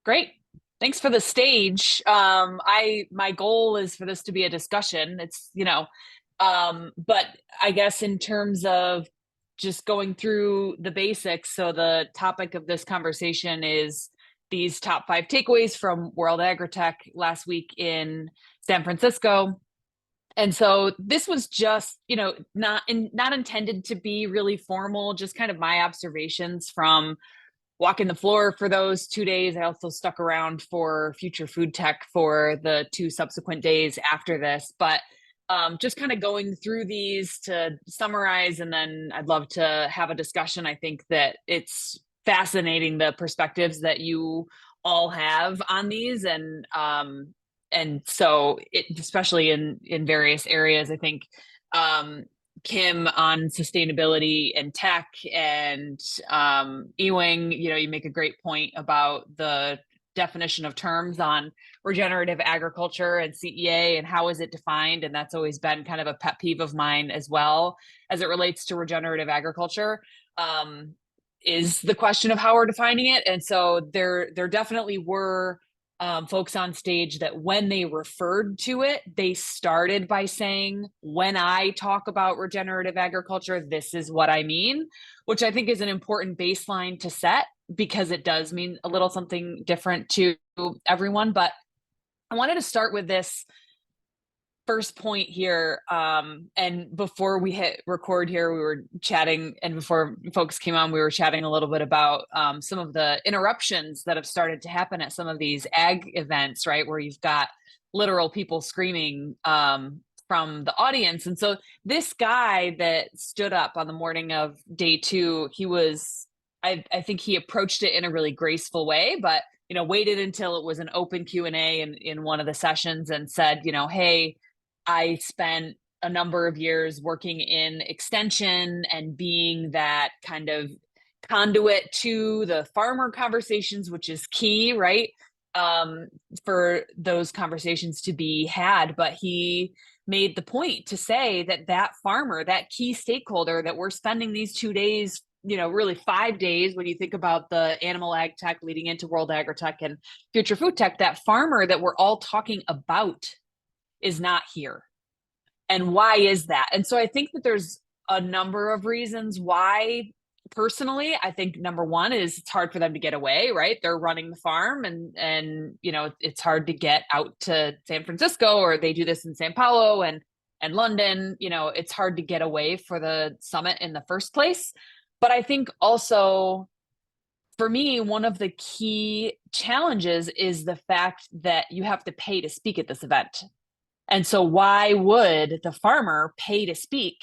Great. Thanks for the stage. My goal is for this to be a discussion. But I guess in terms of just going through the basics. So the topic of this conversation is these top 5 takeaways from World Agri-Tech last week in San Francisco. And so this was just, not intended to be really formal, just kind of my observations from walking the floor for those 2 days. I also stuck around for Future Food Tech for the 2 subsequent days after this. But just kind of going through these to summarize, and then I'd love to have a discussion. I think that it's fascinating the perspectives that you all have on these, and so especially in various areas. I think Kim on sustainability and tech, and Ewing, you make a great point about the definition of terms on regenerative agriculture and CEA and how is it defined. And that's always been kind of a pet peeve of mine as well as it relates to regenerative agriculture, is the question of how we're defining it. And so there definitely were folks on stage that when they referred to it, they started by saying, when I talk about regenerative agriculture, this is what I mean, which I think is an important baseline to set because it does mean a little something different to everyone. But I wanted to start with this first point here. And before we hit record here, we were chatting, and before folks came on, we were chatting a little bit about some of the interruptions that have started to happen at some of these ag events, right? Where you've got literal people screaming from the audience. And so this guy that stood up on the morning of day 2, I think he approached it in a really graceful way, but waited until it was an open Q&A in one of the sessions and said, hey, I spent a number of years working in extension and being that kind of conduit to the farmer conversations, which is key, right? For those conversations to be had. But he made the point to say that farmer, that key stakeholder that we're spending these 2 days, really 5 days, when you think about the animal ag tech leading into World Agri-Tech and Future Food Tech, that farmer that we're all talking about is not here. And why is that? And so I think that there's a number of reasons why. Personally, I think number one is it's hard for them to get away, right? They're running the farm, and it's hard to get out to San Francisco, or they do this in Sao Paulo and London. It's hard to get away for the summit in the first place. But I think also, for me, one of the key challenges is the fact that you have to pay to speak at this event. And so why would the farmer pay to speak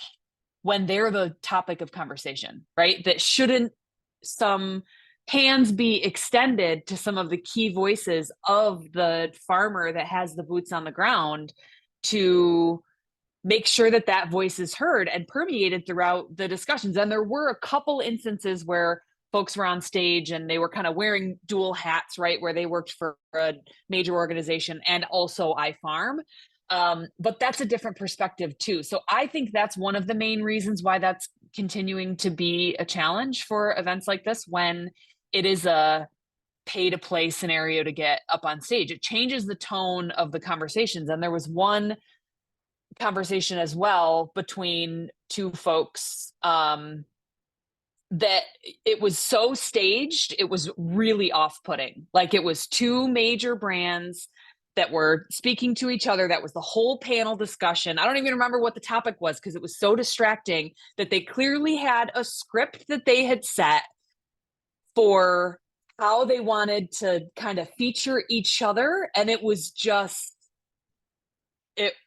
when they're the topic of conversation, right? That shouldn't some hands be extended to some of the key voices of the farmer that has the boots on the ground to make sure that voice is heard and permeated throughout the discussions? And there were a couple instances where folks were on stage and they were kind of wearing dual hats, right? Where they worked for a major organization and also iFarm. But that's a different perspective too. So I think that's one of the main reasons why that's continuing to be a challenge for events like this, when it is a pay to play scenario to get up on stage. It changes the tone of the conversations. And there was one conversation as well between 2 folks that it was so staged, it was really off-putting. Like, it was 2 major brands that were speaking to each other. That was the whole panel discussion. I don't even remember what the topic was because it was so distracting that they clearly had a script that they had set for how they wanted to kind of feature each other. And it was just,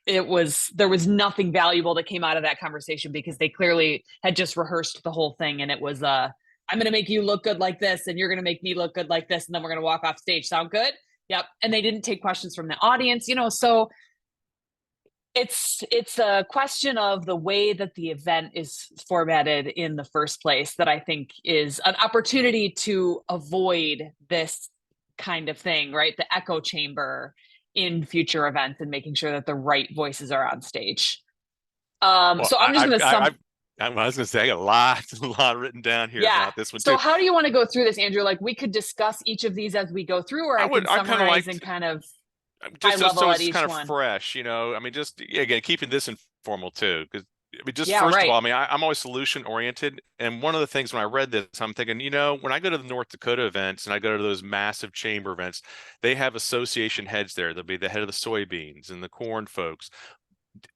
there was nothing valuable that came out of that conversation because they clearly had just rehearsed the whole thing. And it was, I'm going to make you look good like this, and you're going to make me look good like this, and then we're going to walk off stage. Sound good? Yep. And they didn't take questions from the audience, so it's a question of the way that the event is formatted in the first place that I think is an opportunity to avoid this kind of thing, right? The echo chamber in future events, and making sure that the right voices are on stage. Well, So I'm just going to I was going to say, I got a lot, a lot written down here Yeah. about this one So too. how do you want to go through this, Andrew? Like we could discuss each of these as we go through, or I can I kind of summarize like and kind of high just level so at it's each kind of one. fresh, I mean, just again, keeping this informal too, because I mean, just Yeah, first of right. all, I mean, I'm always solution oriented, and one of the things when I read this, I'm thinking, when I go to the North Dakota events and I go to those massive chamber events, they have association heads there. There'll be the head of the soybeans and the corn folks,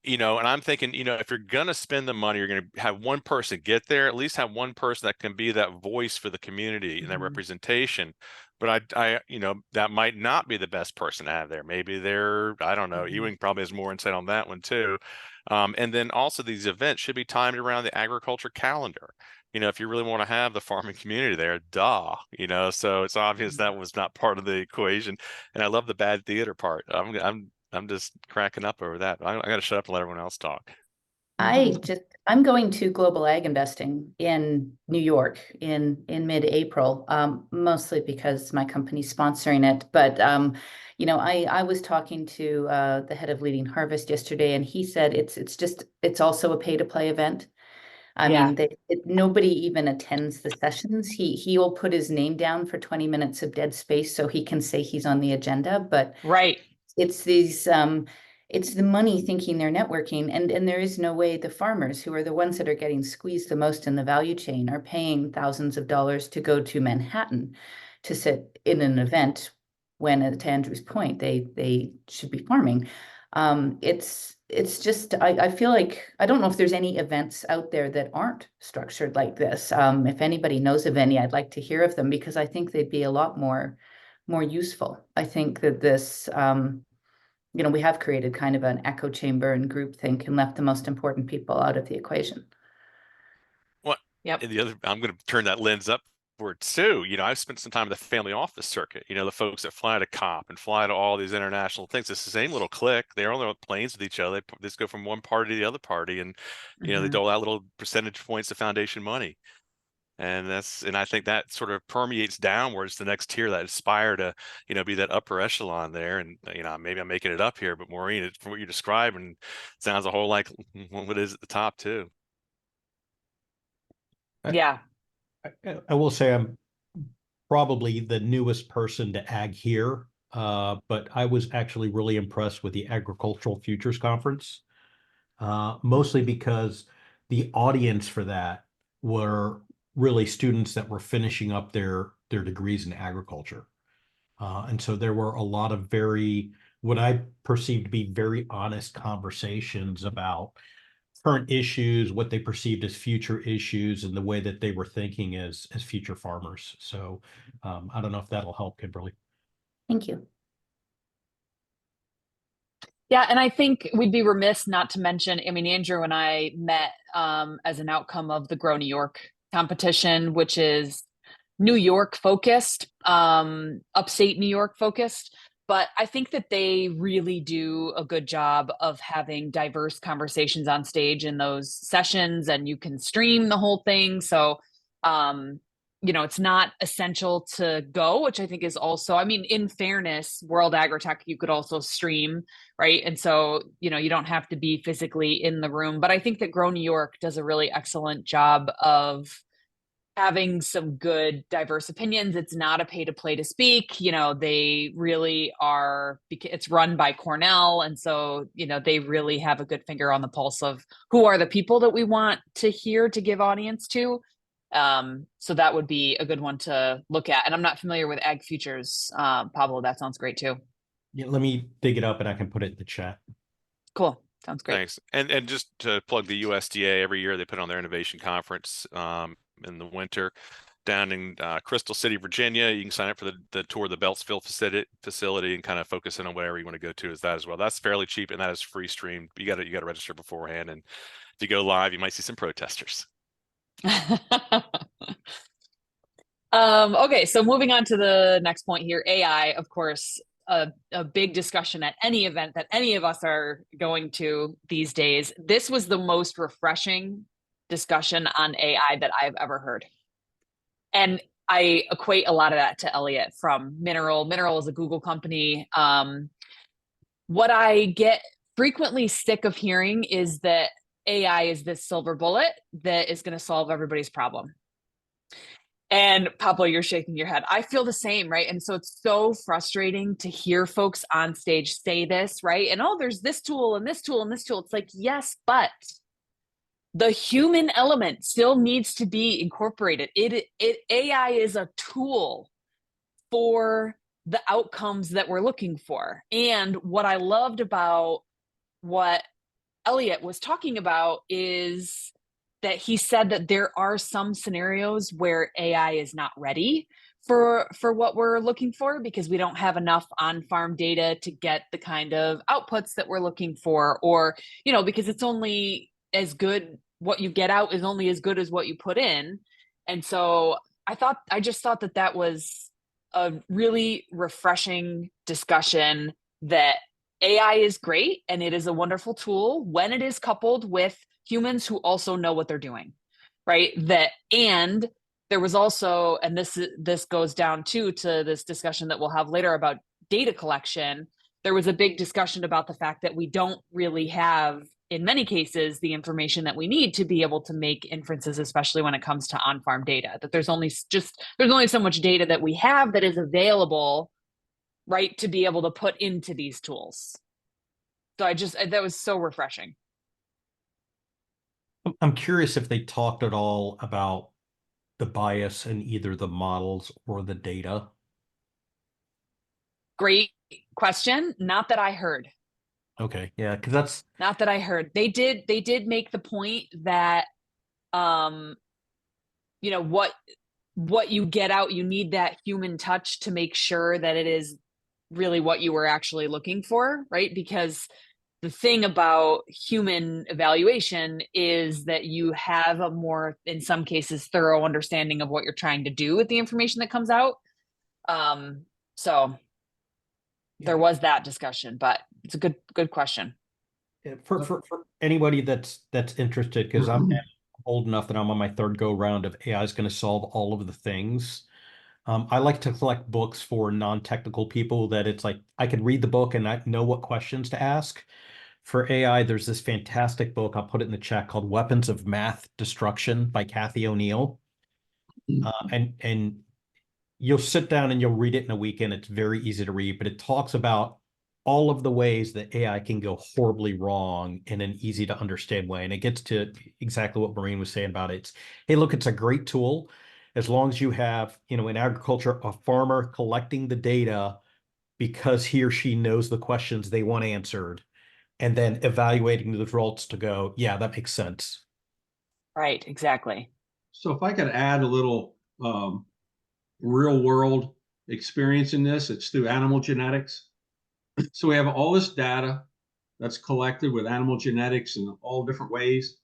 and I'm thinking, if you're going to spend the money, you're going to have one person get there, at least have one person that can be that voice for the community and that Mhm. representation. But that might not be the best person to have there. Maybe I don't know, Mhm. Ewing probably has more insight on that one too. And then also these events should be timed around the agriculture calendar. If you really want to have the farming community there, so it's obvious Mhm. that was not part of the equation. And I love the bad theater part. I'm just cracking up over that. I got to shut up and let everyone else talk. I'm going to Global Ag Investing in New York in mid-April, mostly because my company's sponsoring it. But I was talking to the head of Leading Harvest yesterday, and he said it's also a pay-to-play event. I Yeah, mean, nobody even attends the sessions. He'll put his name down for 20 minutes of dead space so he can say he's on the agenda, but right. it's it's the money thinking they're networking, and there is no way the farmers, who are the ones that are getting squeezed the most in the value chain, are paying thousands of dollars to go to Manhattan to sit in an event when, to Andrew's point, they should be farming. It's just I feel like I don't know if there's any events out there that aren't structured like this. If anybody knows of any, I'd like to hear of them, because I think they'd be a lot more useful. I think that we have created kind of an echo chamber and groupthink and left the most important people out of the equation. What Yep. and the other, I'm going to turn that lens up for too. I've spent some time in the family office circuit. The folks that fly to COP and fly to all these international things. It's the same little clique. They're on their planes with each other. They just go from one party to the other party, and they Mhm. dole out little percentage points of foundation money. And I think that sort of permeates downwards the next tier that aspire to, be that upper echelon there. And, maybe I'm making it up here, but Maureen, from what you're describing, sounds a whole like what it is at the top too. I, Yeah. I will say I'm probably the newest person to ag here, but I was actually really impressed with the Agricultural Futures Conference, mostly because the audience for that were really students that were finishing up their degrees in agriculture. And so there were a lot of what I perceived to be very honest conversations about current issues, what they perceived as future issues, and the way that they were thinking as future farmers. So I don't know if that'll help, Kimberly. Thank you. Yeah, and I think we'd be remiss not to mention, I mean, Andrew and I met as an outcome of the Grow New York competition, which is New York focused, upstate New York focused. But I think that they really do a good job of having diverse conversations on stage in those sessions, and you can stream the whole thing. So, um, it's not essential to go, which I think is also, I mean, in fairness, World Agri-Tech, you could also stream, right? And so, you don't have to be physically in the room. But I think that Grow New York does a really excellent job of having some good diverse opinions. It's not a pay to play to speak. They really are, it's run by Cornell. And so, they really have a good finger on the pulse of who are the people that we want to hear to give audience to. So that would be a good one to look at. And I'm not familiar with Ag Futures. Pablo, that sounds great too. Yeah, let me dig it up and I can put it in the chat. Cool. Sounds great. Thanks. And just to plug the USDA, every year they put on their innovation conference in the winter down in Crystal City, Virginia. You can sign up for the tour of the Beltsville facility and kind of focus in on whatever you want to go to as that as well. That's fairly cheap and that is free streamed. You got to register beforehand, and if you go live, you might see some protesters. Okay, so moving on to the next point here, AI, of course, a big discussion at any event that any of us are going to these days. This was the most refreshing discussion on AI that I've ever heard. And I equate a lot of that to Elliot from Mineral. Mineral is a Google company. What I get frequently sick of hearing is that AI is this silver bullet that is going to solve everybody's problem. And Pablo, you're shaking your head. I feel the same, right? And so it's so frustrating to hear folks on stage say this, right? And oh, there's this tool and this tool and this tool. It's like, yes, but the human element still needs to be incorporated. AI is a tool for the outcomes that we're looking for. And what I loved about what Elliot was talking about is that he said that there are some scenarios where AI is not ready for what we're looking for because we don't have enough on-farm data to get the kind of outputs that we're looking for, or because it's only as good, what you get out is only as good as what you put in. And so I just thought that that was a really refreshing discussion, that AI is great and it is a wonderful tool when it is coupled with humans who also know what they're doing, right? And there was also, and this goes down to this discussion that we'll have later about data collection. There was a big discussion about the fact that we don't really have, in many cases, the information that we need to be able to make inferences, especially when it comes to on-farm data, that there's only so much data that we have that is available, right, to be able to put into these tools. So that was so refreshing. I'm curious if they talked at all about the bias in either the models or the data. Great question. Not that I heard. Okay, yeah, because that's not that I heard. They did make the point that what you get out, you need that human touch to make sure that it is really what you were actually looking for, right? Because the thing about human evaluation is that you have a more, in some cases, thorough understanding of what you're trying to do with the information that comes out. So there was that discussion, but it's a good question. for anybody that's interested, because I'm old enough that I'm on my third go round of AI is going to solve all of the things. I like to collect books for non-technical people that it's like I can read the book and I know what questions to ask. For AI, there's this fantastic book, I'll put it in the chat, called Weapons of Math Destruction by Kathy O'Neill. And you'll sit down and you'll read it in a weekend. It's very easy to read, but it talks about all of the ways that AI can go horribly wrong in an easy to understand way. And it gets to exactly what Maureen was saying about it. It's, hey, look, it's a great tool. As long as you have, in agriculture, a farmer collecting the data because he or she knows the questions they want answered, and then evaluating the results to go, yeah, that makes sense. Right, exactly. So if I could add a little real world experience in this, it's through animal genetics. So we have all this data that's collected with animal genetics in all different ways.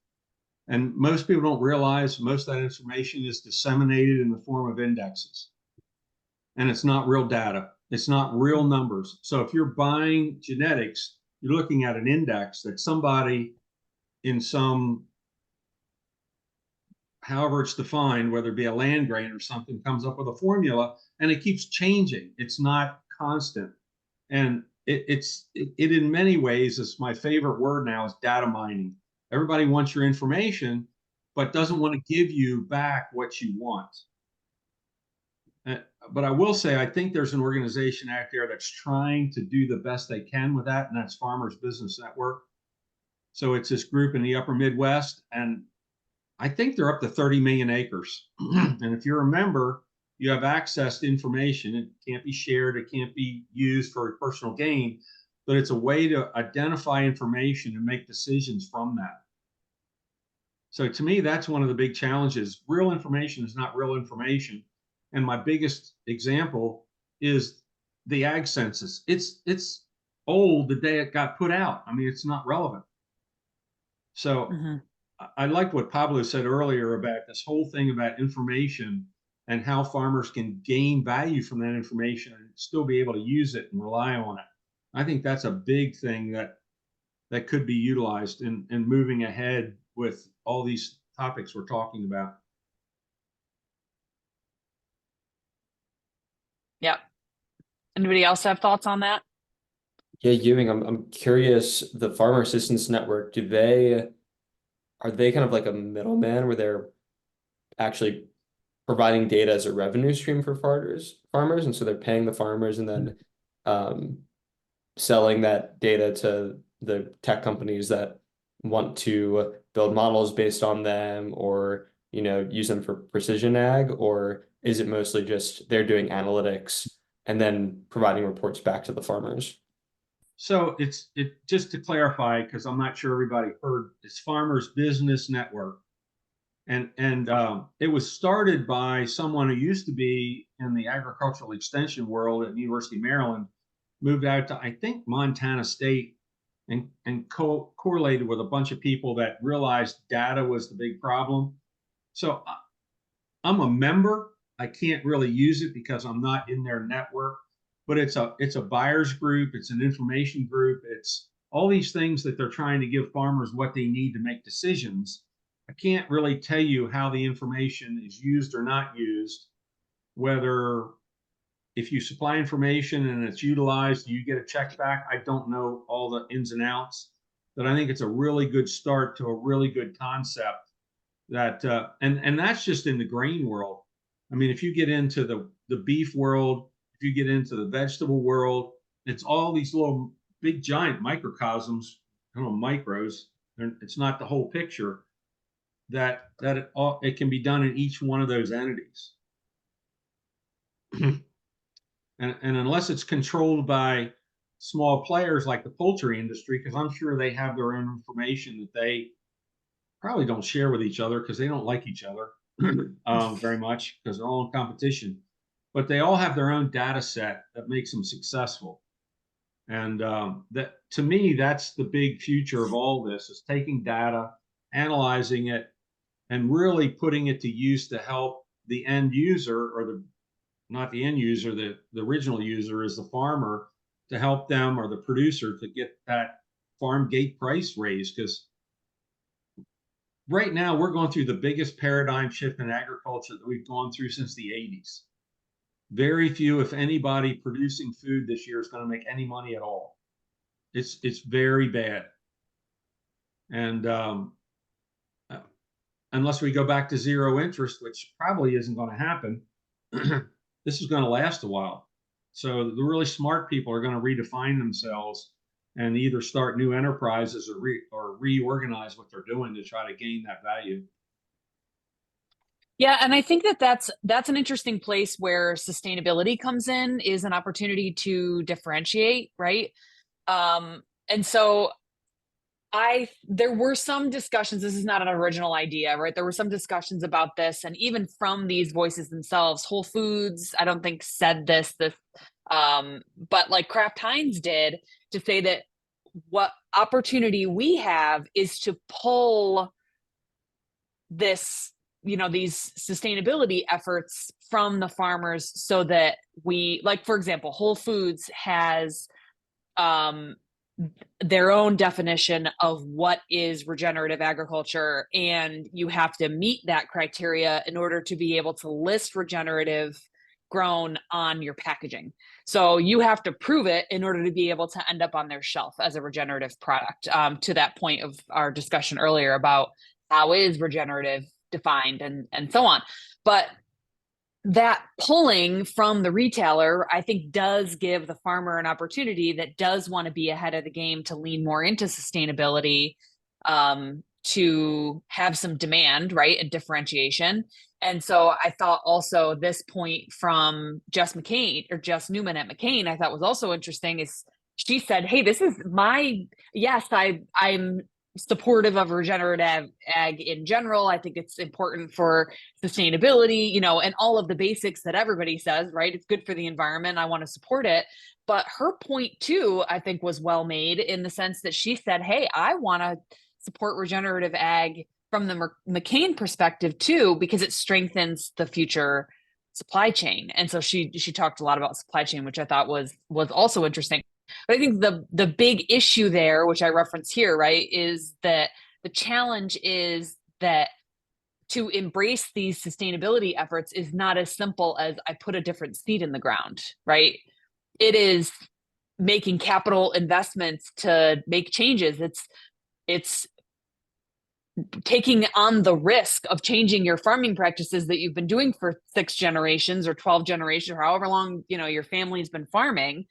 And most people don't realize most of that information is disseminated in the form of indexes. And it's not real data. It's not real numbers. So if you're buying genetics, you're looking at an index that somebody in some, however it's defined, whether it be a land grant or something, comes up with a formula and it keeps changing. It's not constant. And it in many ways is my favorite word now is data mining. Everybody wants your information, but doesn't want to give you back what you want. But I will say, I think there's an organization out there that's trying to do the best they can with that, and that's Farmers Business Network. So it's this group in the upper Midwest, and I think they're up to 30 million acres. And if you're a member, you have access to information. It can't be shared. It can't be used for personal gain, but it's a way to identify information and make decisions from that. So to me, that's one of the big challenges. Real information is not real information. And my biggest example is the ag census. It's old the day it got put out. I mean, it's not relevant. So I like what Pablo said earlier about this whole thing about information and how farmers can gain value from that information and still be able to use it and rely on it. I think that's a big thing that could be utilized in moving ahead with all these topics we're talking about. Yep. Anybody else have thoughts on that? Yeah, Ewing, I'm curious, the Farmer Assistance Network, do they are they kind of like a middleman where they're actually providing data as a revenue stream for farmers, and so they're paying the farmers and then selling that data to the tech companies that want to build models based on them, or use them for precision ag? Or is it mostly just they're doing analytics and then providing reports back to the farmers? So just to clarify, because I'm not sure everybody heard, it's Farmers Business Network. And it was started by someone who used to be in the agricultural extension world at the University of Maryland, moved out to, I think, Montana State, and correlated with a bunch of people that realized data was the big problem. So I'm a member. I can't really use it because I'm not in their network, but it's a buyers group. It's an information group. It's all these things that they're trying to give farmers what they need to make decisions. I can't really tell you how the information is used or not used, whether if you supply information and it's utilized, you get a check back. I don't know all the ins and outs, but I think it's a really good start to a really good concept that, and that's just in the grain world. I mean, if you get into the beef world, if you get into the vegetable world, it's all these little big giant microcosms, I don't know, micros. It's not the whole picture. That it can be done in each one of those entities. and unless it's controlled by small players like the poultry industry, because I'm sure they have their own information that they probably don't share with each other because they don't like each other very much, because they're all in competition. But they all have their own data set that makes them successful. And that, to me, that's the big future of all this, is taking data, analyzing it, and really putting it to use to help the end user, or not the end user, the original user is the farmer, to help them, or the producer, to get that farm gate price raised. Because right now we're going through the biggest paradigm shift in agriculture that we've gone through since the 80s. Very few, if anybody, producing food this year is going to make any money at all. It's very bad. And unless we go back to zero interest, which probably isn't going to happen, this is going to last a while. So the really smart people are going to redefine themselves and either start new enterprises or reorganize what they're doing to try to gain that value. Yeah, and I think that's an interesting place where sustainability comes in, is an opportunity to differentiate, right? And so there were some discussions, this is not an original idea, right? There were some discussions about this, and even from these voices themselves. Whole Foods, I don't think said this, but like Kraft Heinz did, to say that what opportunity we have is to pull this, these sustainability efforts from the farmers, so that we, like, for example, Whole Foods has their own definition of what is regenerative agriculture, and you have to meet that criteria in order to be able to list regenerative grown on your packaging. So you have to prove it in order to be able to end up on their shelf as a regenerative product. To that point of our discussion earlier about how is regenerative defined and so on. But that pulling from the retailer, I think, does give the farmer an opportunity that does want to be ahead of the game, to lean more into sustainability, to have some demand, right, and differentiation. And so I thought also this point from Jess Newman at McCain, I thought was also interesting, is she said, hey, this is I'm supportive of regenerative ag in general. I think it's important for sustainability, and all of the basics that everybody says, right? It's good for the environment. I want to support it. But her point too, I think, was well made, in the sense that she said, hey, I want to support regenerative ag from the McCain perspective too, because it strengthens the future supply chain. And so she talked a lot about supply chain, which I thought was also interesting. But I think the big issue there, which I reference here, right, is that the challenge is that to embrace these sustainability efforts is not as simple as I put a different seed in the ground, right? It is making capital investments to make changes. It's taking on the risk of changing your farming practices that you've been doing for 6 generations or 12 generations or however long, your family's been farming,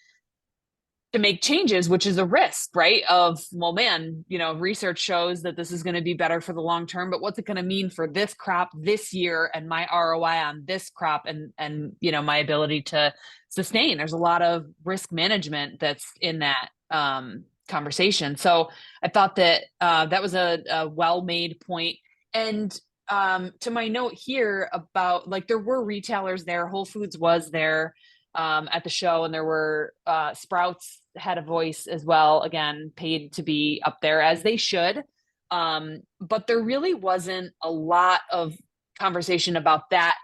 to make changes, which is a risk, right? Of, well, man, research shows that this is going to be better for the long term, but what's it going to mean for this crop this year and my ROI on this crop and my ability to sustain? There's a lot of risk management that's in that conversation. So I thought that that was a well-made point. And to my note here about, like, there were retailers there, Whole Foods was there at the show, and there were Sprouts had a voice as well, again, paid to be up there, as they should. But there really wasn't a lot of conversation about that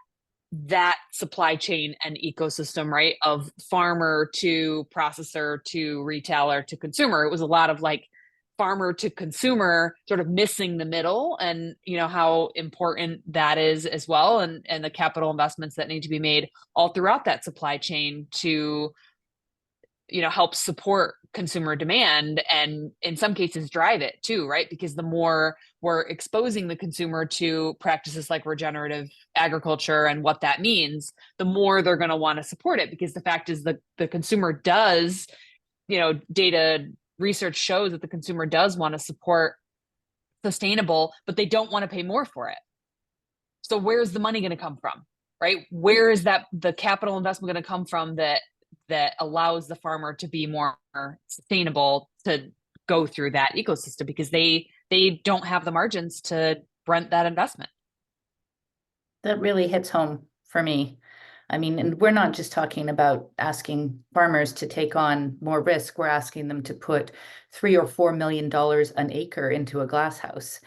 supply chain and ecosystem, right? Of farmer to processor to retailer to consumer. It was a lot of like farmer to consumer, sort of missing the middle, and how important that is as well, and the capital investments that need to be made all throughout that supply chain to help support consumer demand, and in some cases drive it too, right? Because the more we're exposing the consumer to practices like regenerative agriculture and what that means, the more they're going to want to support it, because the fact is the consumer does, data research shows that the consumer does want to support sustainable, but they don't want to pay more for it. So where's the money going to come from, right? Where is the capital investment going to come from that allows the farmer to be more sustainable, to go through that ecosystem, because they don't have the margins to rent that investment? That really hits home for me. I mean, and we're not just talking about asking farmers to take on more risk. We're asking them to put $3 or $4 million an acre into a glass house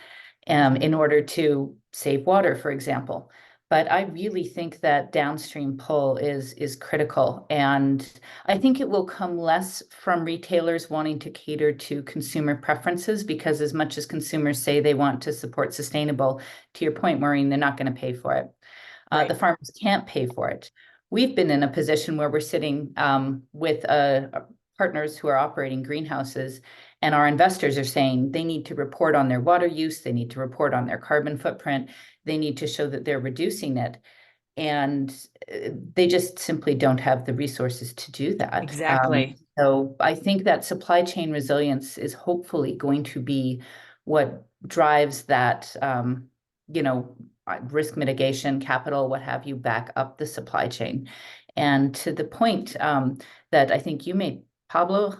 in order to save water, for example. But I really think that downstream pull is critical. And I think it will come less from retailers wanting to cater to consumer preferences, because as much as consumers say they want to support sustainable, to your point, Maureen, they're not going to pay for it. Right. The farmers can't pay for it. We've been in a position where we're sitting with partners who are operating greenhouses, and our investors are saying they need to report on their water use, they need to report on their carbon footprint, they need to show that they're reducing it. And they just simply don't have the resources to do that. Exactly. So I think that supply chain resilience is hopefully going to be what drives that, risk mitigation, capital, what have you, back up the supply chain. And to the point that I think you made, Pablo,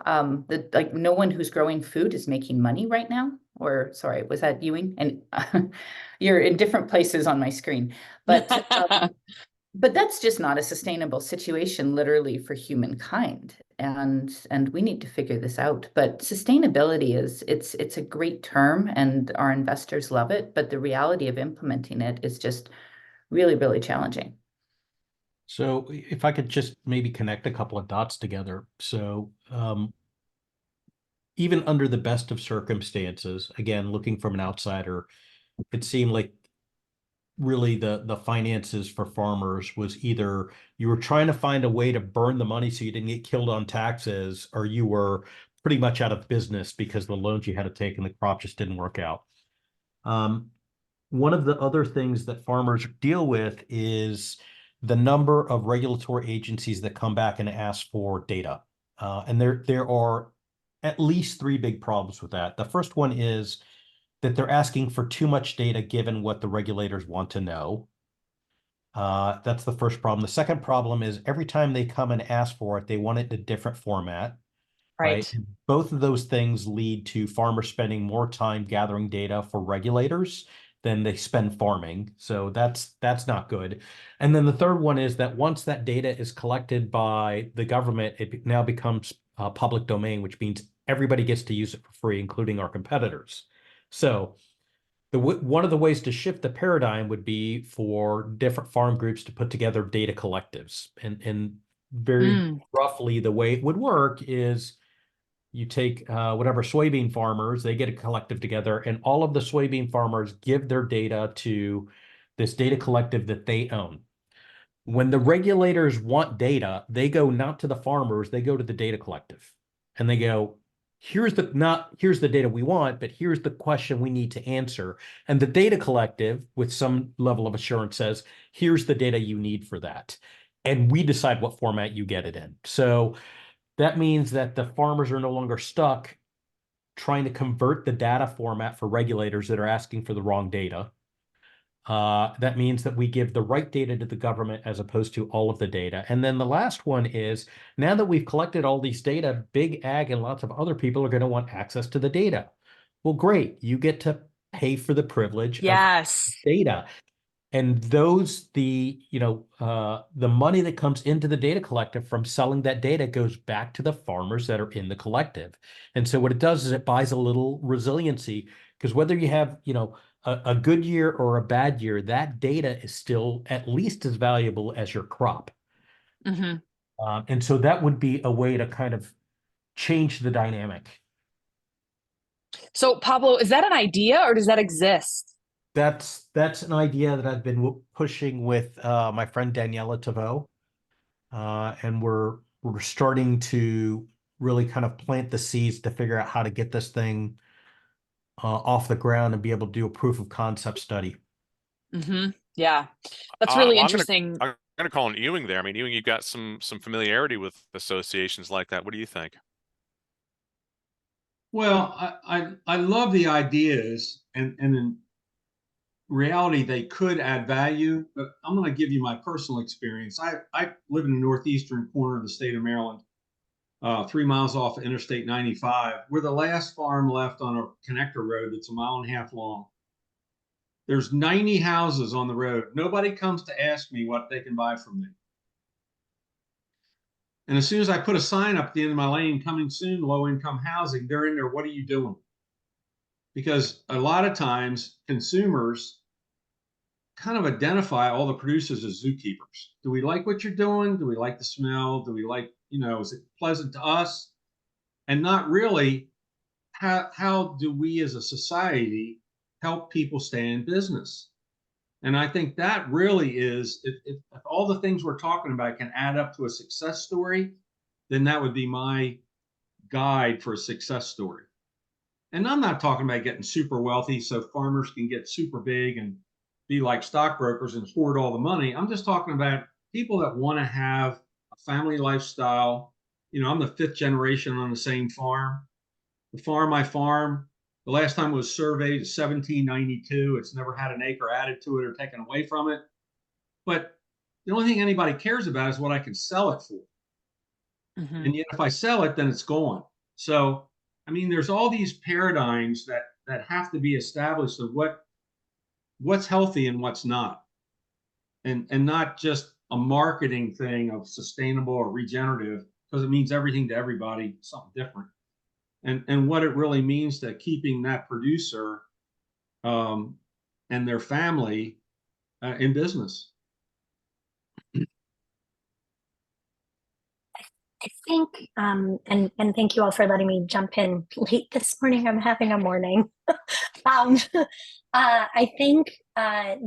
that like no one who's growing food is making money right now. Or sorry, was that Ewing? And you're in different places on my screen, but that's just not a sustainable situation, literally, for humankind. And we need to figure this out. But sustainability it's a great term, and our investors love it. But the reality of implementing it is just really, really challenging. So if I could just maybe connect a couple of dots together. So even under the best of circumstances, again, looking from an outsider, it seemed like really the finances for farmers was either you were trying to find a way to burn the money so you didn't get killed on taxes, or you were pretty much out of business because the loans you had to take and the crop just didn't work out. One of the other things that farmers deal with is the number of regulatory agencies that come back and ask for data. And there are at least 3 big problems with that. The first one is that they're asking for too much data given what the regulators want to know. That's the first problem. The second problem is every time they come and ask for it, they want it in a different format. Right. And both of those things lead to farmers spending more time gathering data for regulators than they spend farming. So that's not good. And then the third one is that once that data is collected by the government, it now becomes public domain, which means everybody gets to use it for free, including our competitors. So one of the ways to shift the paradigm would be for different farm groups to put together data collectives. And very roughly, the way it would work is you take whatever soybean farmers, they get a collective together, and all of the soybean farmers give their data to this data collective that they own. When the regulators want data, they go not to the farmers, they go to the data collective. And they go, here's the data we want, but here's the question we need to answer. And the data collective, with some level of assurance, says, here's the data you need for that. And we decide what format you get it in. So that means that the farmers are no longer stuck trying to convert the data format for regulators that are asking for the wrong data. That means that we give the right data to the government as opposed to all of the data. And then the last one is, now that we've collected all these data, big ag and lots of other people are going to want access to the data. Well, great. You get to pay for the privilege Yes. of data. And those, the money that comes into the data collective from selling that data goes back to the farmers that are in the collective. And so what it does is it buys a little resiliency, because whether you have, a good year or a bad year, that data is still at least as valuable as your crop. Mm-hmm. And so that would be a way to kind of change the dynamic. So Pablo, is that an idea or does that exist? That's an idea that I've been pushing with my friend Daniela Tavo, and we're starting to really kind of plant the seeds to figure out how to get this thing off the ground and be able to do a proof of concept study. Mm-hmm. Yeah, that's really interesting. I'm gonna call on Ewing there. I mean, Ewing, you've got some familiarity with associations like that. What do you think? Well, I love the ideas, and in reality they could add value, but I'm going to give you my personal experience. I live in the northeastern corner of the state of Maryland, 3 miles off of Interstate 95. We're the last farm left on a connector road that's 1.5 miles long. There's 90 houses on the road. Nobody comes to ask me what they can buy from me. And as soon as I put a sign up at the end of my lane, coming soon, low income housing, they're in there. What are you doing? Because a lot of times consumers kind of identify all the producers as zookeepers. Do we like what you're doing? Do we like the smell? Do we like, is it pleasant to us? And not really, how do we as a society help people stay in business? And I think that really is, if all the things we're talking about can add up to a success story, then that would be my guide for a success story. And I'm not talking about getting super wealthy so farmers can get super big and be like stockbrokers and hoard all the money. I'm just talking about people that want to have a family lifestyle. I'm the 5th generation on the same farm. The farm I farm, the last time it was surveyed is 1792. It's never had an acre added to it or taken away from it. But the only thing anybody cares about is what I can sell it for. Mm-hmm. And yet if I sell it, then it's gone. So, there's all these paradigms that have to be established of what's healthy and what's not. And not just a marketing thing of sustainable or regenerative, because it means everything to everybody, something different. And what it really means to keeping that producer and their family in business. I think, and thank you all for letting me jump in late this morning. I'm having a morning. I think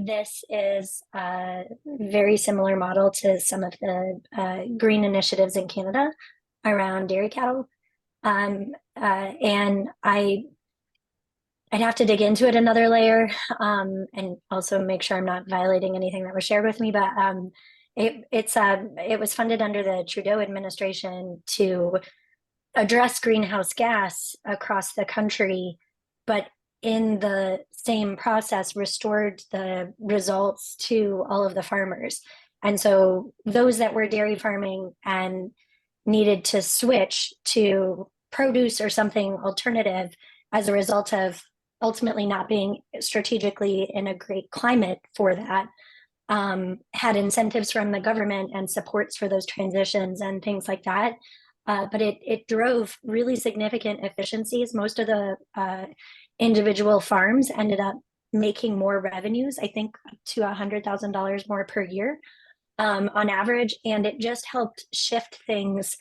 this is a very similar model to some of the green initiatives in Canada around dairy cattle. And I'd have to dig into it another layer and also make sure I'm not violating anything that was shared with me. But it was funded under the Trudeau administration to address greenhouse gas across the country, but in the same process restored the results to all of the farmers. And so those that were dairy farming and needed to switch to produce or something alternative as a result of ultimately not being strategically in a great climate for that, had incentives from the government and supports for those transitions and things like that. But it drove really significant efficiencies. Most of the individual farms ended up making more revenues, I think up to $100,000 more per year on average. And it just helped shift things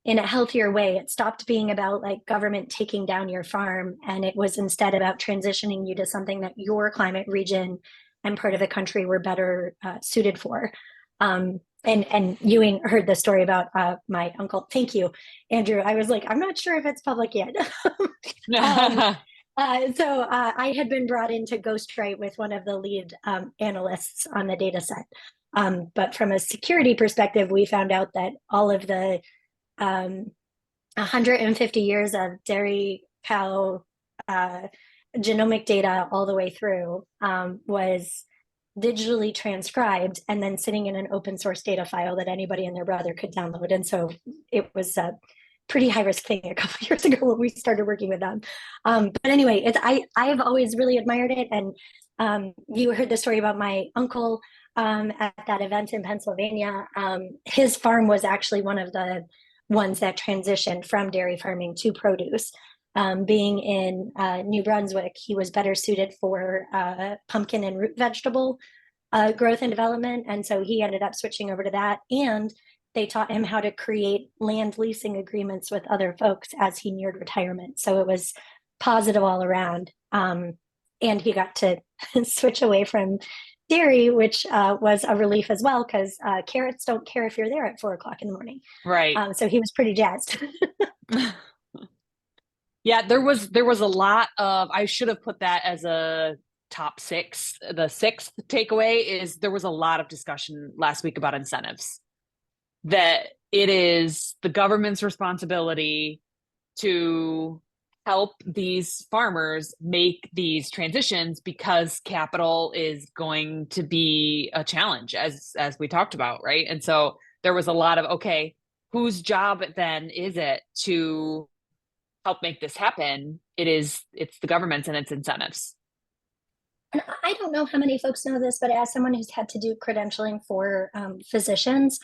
in a healthier way. It stopped being about like government taking down your farm, and it was instead about transitioning you to something that your climate region and part of the country were better suited for. And and you heard the story about my uncle. Thank you, Andrew. I was like, I'm not sure if it's public yet. So I had been brought in to ghostwrite with one of the lead analysts on the data set. But from a security perspective, we found out that all of the 150 years of dairy cow genomic data all the way through was digitally transcribed and then sitting in an open source data file that anybody and their brother could download. And so it was a pretty high risk thing a couple of years ago when we started working with them. But anyway, I've always really admired it. And you heard the story about my uncle at that event in Pennsylvania. His farm was actually one of the ones that transitioned from dairy farming to produce. Being in New Brunswick, he was better suited for pumpkin and root vegetable growth and development. And so he ended up switching over to that. And they taught him how to create land leasing agreements with other folks as he neared retirement. So it was positive all around. And he got to switch away from dairy, which was a relief as well, because carrots don't care if you're there at 4 o'clock in the morning. Right. So he was pretty jazzed. Yeah, there was a lot of, I should have put that as a top 6. The 6th takeaway is there was a lot of discussion last week about incentives, that it is the government's responsibility to help these farmers make these transitions because capital is going to be a challenge, as we talked about, right? And so there was a lot of, okay, whose job then is it to help make this happen? It's the government's and its incentives. And I don't know how many folks know this, but as someone who's had to do credentialing for physicians,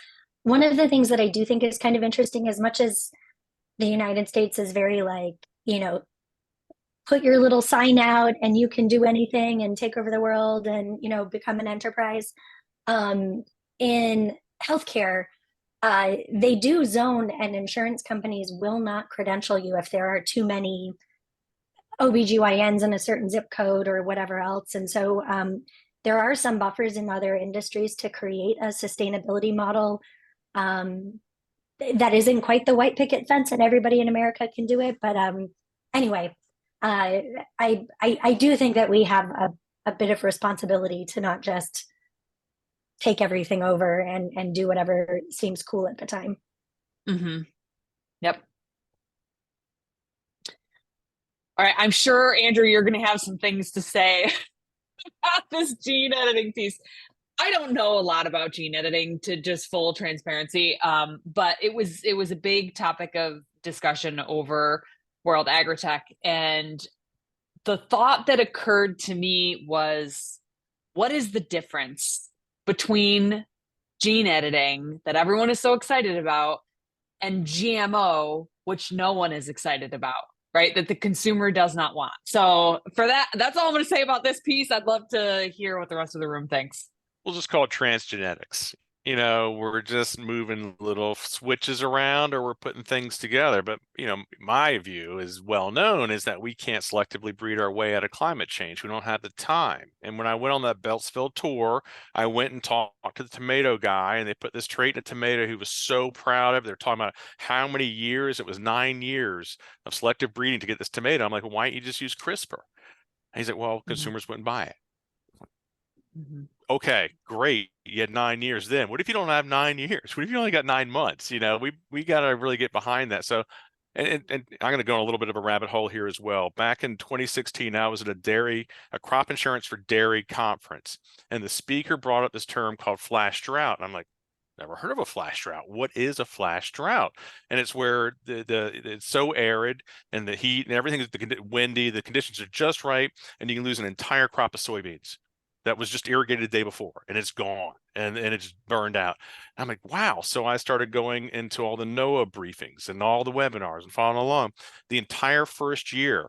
one of the things that I do think is kind of interesting, as much as the United States is very like, put your little sign out and you can do anything and take over the world and, become an enterprise. In healthcare, they do zone, and insurance companies will not credential you if there are too many OBGYNs in a certain zip code or whatever else. And so there are some buffers in other industries to create a sustainability model that isn't quite the white picket fence and everybody in America can do it. But anyway, I do think that we have a bit of responsibility to not just take everything over and do whatever seems cool at the time. Mm-hmm. Yep. All right. I'm sure, Andrew, you're going to have some things to say about this gene editing piece. I don't know a lot about gene editing, to just full transparency. But it was a big topic of discussion over World Agri-Tech. And the thought that occurred to me was, what is the difference between gene editing that everyone is so excited about and GMO, which no one is excited about, right? That the consumer does not want. So for that's all I'm going to say about this piece. I'd love to hear what the rest of the room thinks. We'll just call it transgenetics. We're just moving little switches around, or we're putting things together. But, my view is well known is that we can't selectively breed our way out of climate change. We don't have the time. And when I went on that Beltsville tour, I went and talked to the tomato guy, and they put this trait in a tomato he was so proud of. They're talking about how many years. It was 9 years of selective breeding to get this tomato. I'm like, well, why don't you just use CRISPR? And he's like, well, consumers wouldn't buy it. Mm-hmm. Okay, great. You had 9 years then. What if you don't have 9 years? What if you only got 9 months? We got to really get behind that. So, and I'm going to go on a little bit of a rabbit hole here as well. Back in 2016, I was at a crop insurance for dairy conference, and the speaker brought up this term called flash drought. And I'm like, never heard of a flash drought. What is a flash drought? And it's where it's so arid and the heat and everything is windy, the conditions are just right, and you can lose an entire crop of soybeans that was just irrigated the day before, and it's gone, and it's burned out. I'm like, wow. So I started going into all the NOAA briefings and all the webinars and following along. The entire first year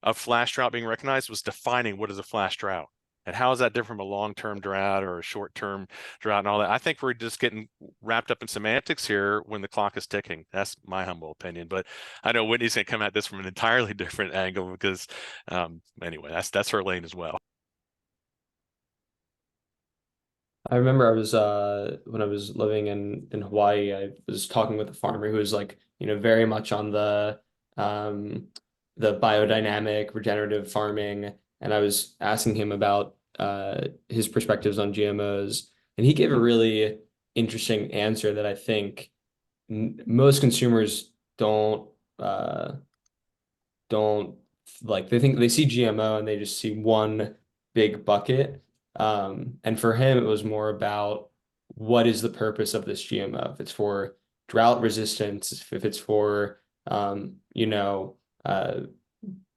of flash drought being recognized was defining what is a flash drought and how is that different from a long-term drought or a short-term drought and all that. I think we're just getting wrapped up in semantics here when the clock is ticking. That's my humble opinion, but I know Whitney's going to come at this from an entirely different angle because anyway, that's her lane as well. I remember I was when I was living in Hawaii, I was talking with a farmer who was like, very much on the biodynamic regenerative farming, and I was asking him about his perspectives on GMOs, and he gave a really interesting answer that I think most consumers uh don't like. They think they see GMO and they just see one big bucket. And for him, it was more about what is the purpose of this GMO? If it's for drought resistance, if it's for uh,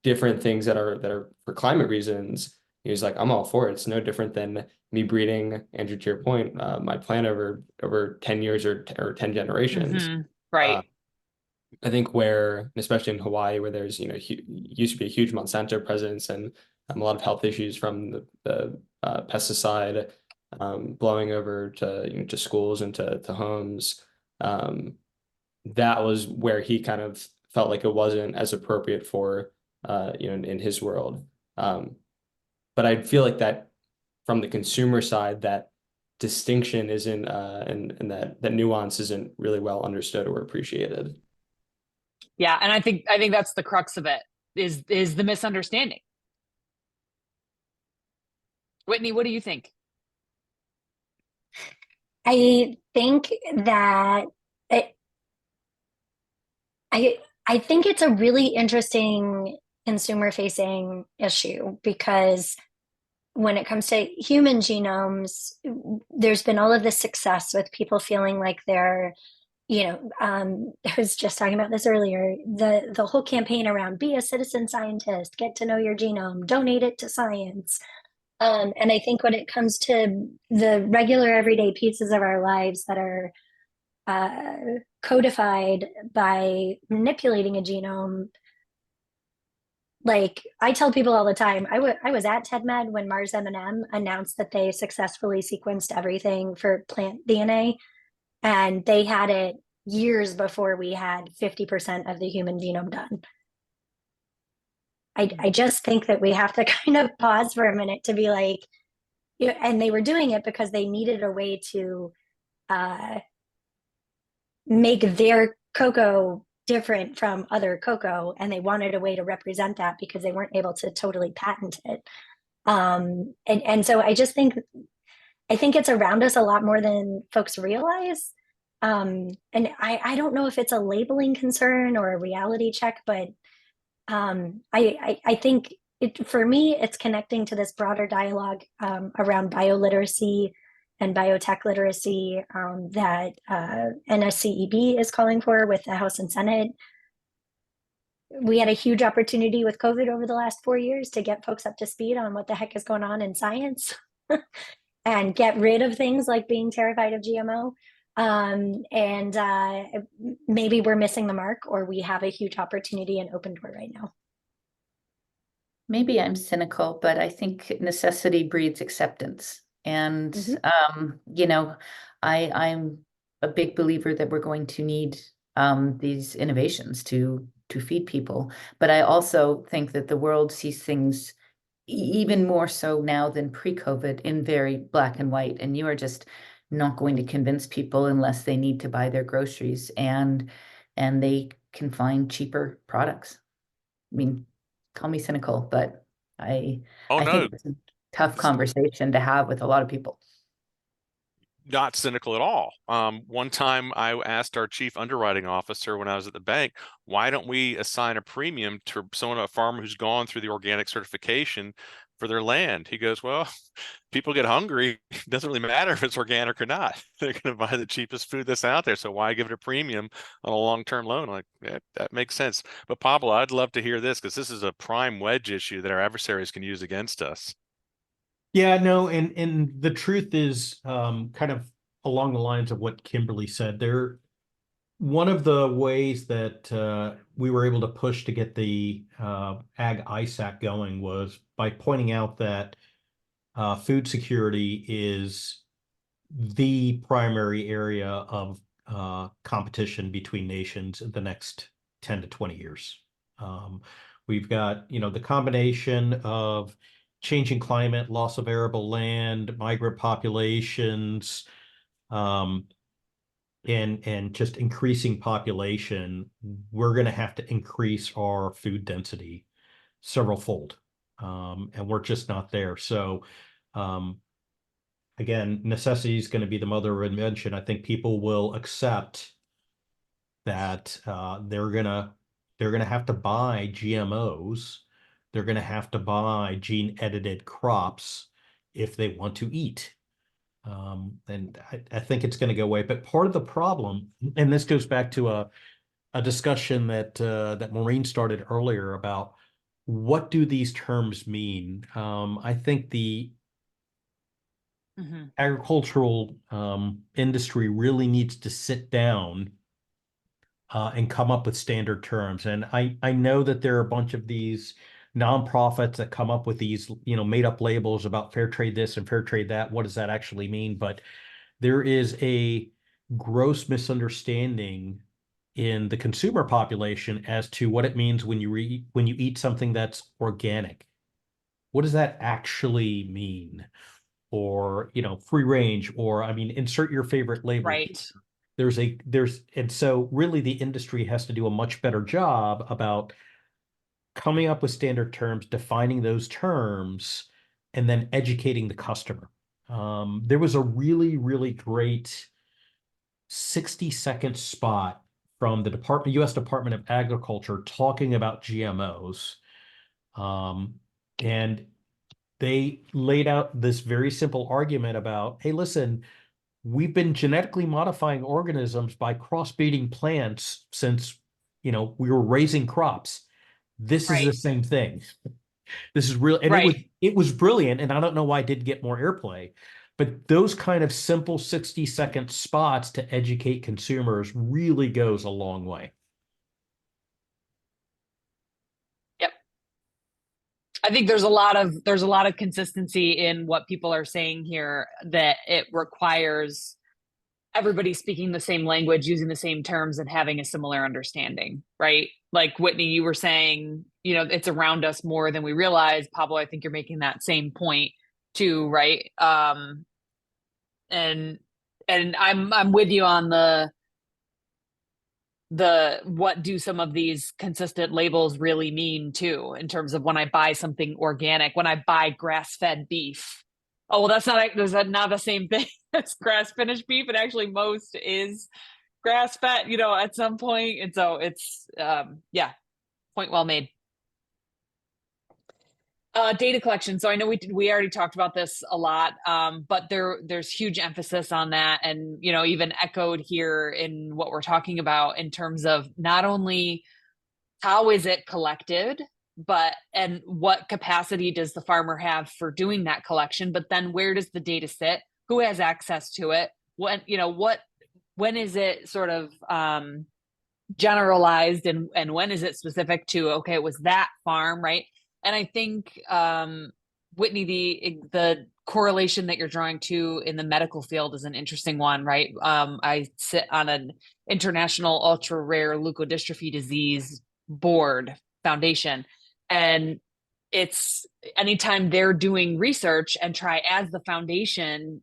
different things that are for climate reasons. He was like, I'm all for it. It's no different than me breeding, Andrew, to your point, my plant over 10 years or 10 generations. Right. I think where, especially in Hawaii, where there's, used to be a huge Monsanto presence and a lot of health issues from the pesticide blowing over to, to schools and to homes. That was where he kind of felt like it wasn't as appropriate for, in his world. But I feel like that from the consumer side, that distinction isn't, and that nuance isn't really well understood or appreciated. Yeah, and I think that's the crux of it is the misunderstanding. Whitney, what do you think? I think that I think it's a really interesting consumer facing issue, because when it comes to human genomes, there's been all of this success with people feeling like they're, I was just talking about this earlier, the whole campaign around be a citizen scientist, get to know your genome, donate it to science. And I think when it comes to the regular everyday pieces of our lives that are codified by manipulating a genome, like I tell people all the time, I was at TEDMed when Mars M&M announced that they successfully sequenced everything for plant DNA, and they had it years before we had 50% of the human genome done. I just think that we have to kind of pause for a minute to be like, and they were doing it because they needed a way to make their cocoa different from other cocoa, and they wanted a way to represent that because they weren't able to totally patent it. And so I think it's around us a lot more than folks realize. And I don't know if it's a labeling concern or a reality check, but I think for me, it's connecting to this broader dialogue around bioliteracy and biotech literacy that NSCEB is calling for with the House and Senate. We had a huge opportunity with COVID over the last 4 years to get folks up to speed on what the heck is going on in science and get rid of things like being terrified of GMO. And maybe we're missing the mark, or we have a huge opportunity in open door right now. Maybe I'm cynical, but I think necessity breeds acceptance. And, I'm a big believer that we're going to need these innovations to feed people. But I also think that the world sees things even more so now than pre-COVID in very black and white. And you are just not going to convince people unless they need to buy their groceries and they can find cheaper products. I mean, call me cynical, but I think it's a tough conversation to have with a lot of people. Not cynical at all. One time I asked our chief underwriting officer when I was at the bank, why don't we assign a premium to a farmer who's gone through the organic certification for their land? He goes, well, people get hungry. It doesn't really matter if it's organic or not. They're going to buy the cheapest food that's out there. So why give it a premium on a long-term loan? Like, yeah, that makes sense. But Pablo, I'd love to hear this, because this is a prime wedge issue that our adversaries can use against us. Yeah, no, and the truth is kind of along the lines of what Kimberly said. One of the ways that we were able to push to get the Ag ISAC going was by pointing out that food security is the primary area of competition between nations in the next 10 to 20 years. We've got, the combination of changing climate, loss of arable land, migrant populations, and just increasing population, we're going to have to increase our food density several fold. And we're just not there. So, again, necessity is going to be the mother of invention. I think people will accept that they're gonna have to buy GMOs. They're gonna have to buy gene edited crops if they want to eat. And I think it's going to go away. But part of the problem, and this goes back to a discussion that Maureen started earlier about what do these terms mean? I think the agricultural industry really needs to sit down and come up with standard terms. And I know that there are a bunch of these nonprofits that come up with these, made up labels about fair trade this and fair trade that. What does that actually mean? But there is a gross misunderstanding in the consumer population as to what it means when you eat something that's organic. What does that actually mean? Or, free range, or insert your favorite label. Right. And so really the industry has to do a much better job about coming up with standard terms, defining those terms, and then educating the customer. There was a really, really great 60-second spot from the U.S. Department of Agriculture talking about GMOs. And they laid out this very simple argument about, hey, listen, we've been genetically modifying organisms by crossbreeding plants since, we were raising crops. This is the same thing. This is real. And it was brilliant. And I don't know why it didn't get more airplay, but those kind of simple 60-second spots to educate consumers really goes a long way. Yep. I think there's a lot of consistency in what people are saying here, that it requires everybody speaking the same language, using the same terms, and having a similar understanding, right? Like Whitney, you were saying, it's around us more than we realize. Pablo, I think you're making that same point too, right? And I'm with you on the what do some of these consistent labels really mean too, in terms of when I buy something organic, when I buy grass-fed beef. Oh, well, that's not the same thing as grass-finished beef. And actually most is grass-fed, at some point. And so it's, point well made. Data collection. So I know we already talked about this a lot, but there's huge emphasis on that, and even echoed here in what we're talking about in terms of not only how is it collected, and what capacity does the farmer have for doing that collection, but then where does the data sit? Who has access to it? When is it sort of generalized, and when is it specific to, okay, it was that farm, right? And I think, Whitney, the correlation that you're drawing to in the medical field is an interesting one, right? I sit on an international ultra rare leukodystrophy disease board foundation, and it's anytime they're doing research and try as the foundation,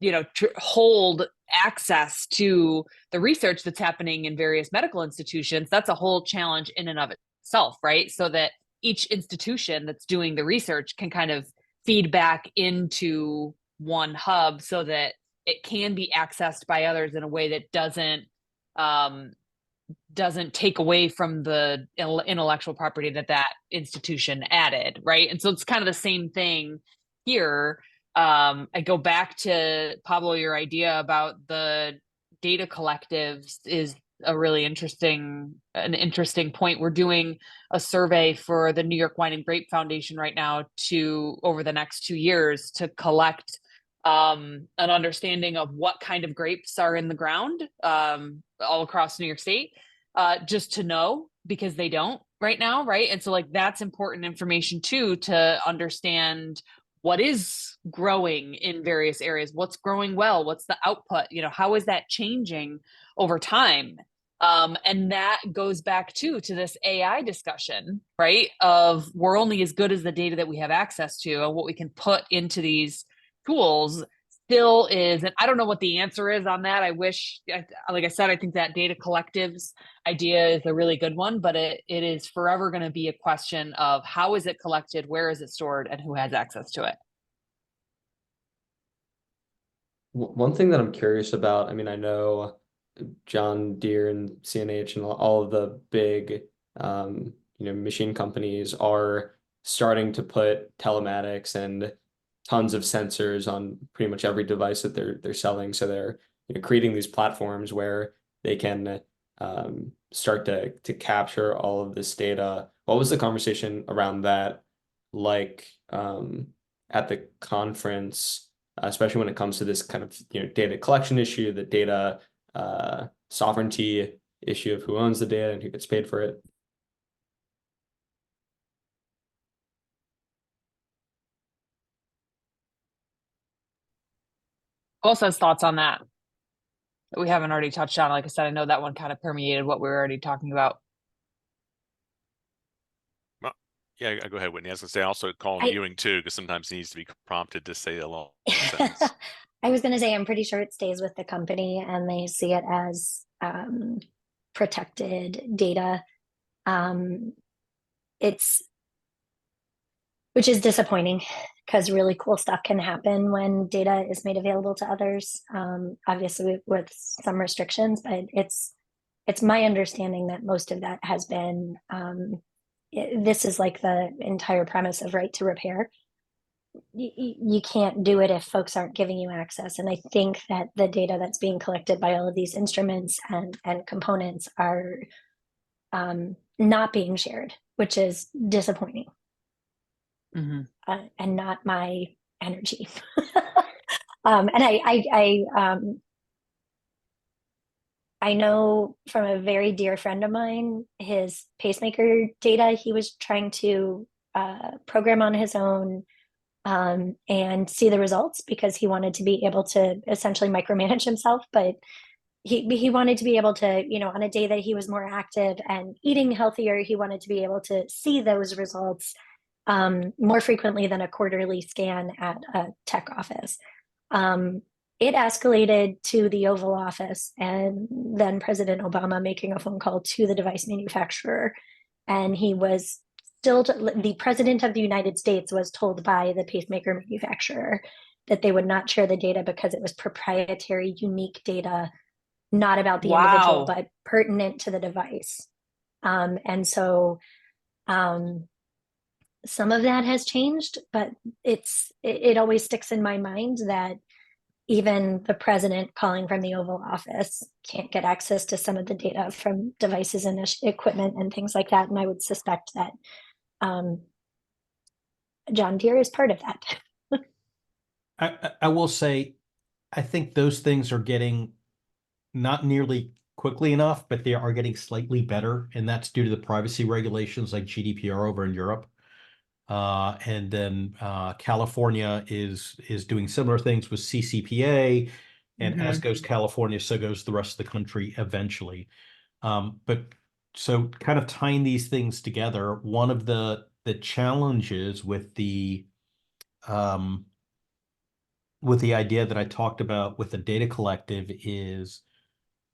to hold access to the research that's happening in various medical institutions, that's a whole challenge in and of itself, right? So that each institution that's doing the research can kind of feed back into one hub so that it can be accessed by others in a way that doesn't take away from the intellectual property that institution added, right? And so it's kind of the same thing here. I go back to Pablo, your idea about the data collectives is a really interesting point. We're doing a survey for the New York Wine and Grape Foundation right now over the next 2 years to collect an understanding of what kind of grapes are in the ground all across New York State, just to know, because they don't right now, right? And so that's important information too, to understand what is growing in various areas, what's growing well, what's the output, how is that changing over time? And that goes back to this AI discussion, right? Of we're only as good as the data that we have access to, and what we can put into these tools still is. And I don't know what the answer is on that. I wish, like I said, I think that data collectives idea is a really good one, but it is forever going to be a question of how is it collected, where is it stored, and who has access to it. One thing that I'm curious about, I mean, I know John Deere and CNH and all of the big, machine companies are starting to put telematics and tons of sensors on pretty much every device that they're selling. So they're creating these platforms where they can start to capture all of this data. What was the conversation around that like at the conference? Especially when it comes to this kind of data collection issue, the data sovereignty issue of who owns the data and who gets paid for it. Who else has thoughts on that we haven't already touched on? Like I said, I know that one kind of permeated what we were already talking about. Yeah, go ahead, Whitney. I was going to say also call him Ewing too, because sometimes he needs to be prompted to say a long sentence. I was going to say, I'm pretty sure it stays with the company and they see it as protected data. Which is disappointing because really cool stuff can happen when data is made available to others, obviously with some restrictions, but it's my understanding that most of that has been, this is like the entire premise of right to repair. You can't do it if folks aren't giving you access. And I think that the data that's being collected by all of these instruments and components are not being shared, which is disappointing. Mm-hmm. And not my energy. And I know from a very dear friend of mine, his pacemaker data, he was trying to program on his own and see the results because he wanted to be able to essentially micromanage himself. But he wanted to be able to, on a day that he was more active and eating healthier, he wanted to be able to see those results more frequently than a quarterly scan at a tech office. It escalated to the Oval Office and then President Obama making a phone call to the device manufacturer. And he was still, the President of the United States was told by the pacemaker manufacturer that they would not share the data because it was proprietary, unique data, not about the individual, but pertinent to the device. And so, some of that has changed, but it always sticks in my mind that even the president calling from the Oval Office can't get access to some of the data from devices and equipment and things like that. And I would suspect that John Deere is part of that. I will say, I think those things are getting not nearly quickly enough, but they are getting slightly better. And that's due to the privacy regulations like GDPR over in Europe. And then California is doing similar things with CCPA, and as goes California, so goes the rest of the country eventually. But so kind of tying these things together, one of the challenges with the idea that I talked about with the data collective is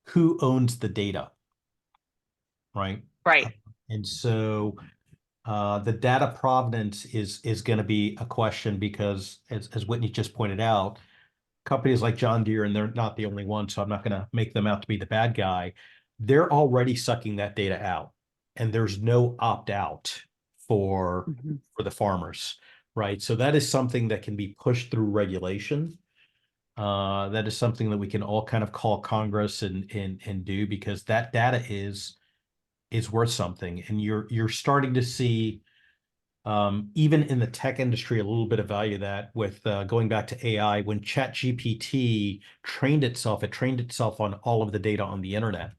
who owns the data, right? Right. And so the data provenance is going to be a question because, as Whitney just pointed out, companies like John Deere, and they're not the only one, so I'm not going to make them out to be the bad guy. They're already sucking that data out, and there's no opt-out for the farmers, right? So that is something that can be pushed through regulation. That is something that we can all kind of call Congress and do, because that data is worth something. And you're starting to see, even in the tech industry, a little bit of value that with going back to AI, when ChatGPT trained itself on all of the data on the internet.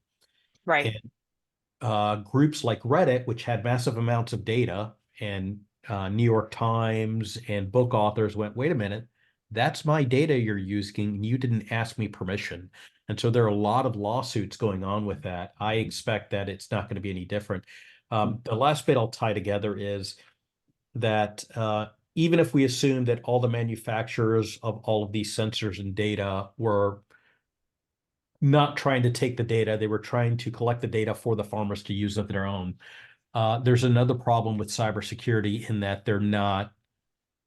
Right. And groups like Reddit, which had massive amounts of data, and New York Times and book authors went, wait a minute, that's my data you're using, and you didn't ask me permission. And so there are a lot of lawsuits going on with that. I expect that it's not going to be any different. The last bit I'll tie together is that even if we assume that all the manufacturers of all of these sensors and data were not trying to take the data, they were trying to collect the data for the farmers to use of their own. There's another problem with cybersecurity in that they're not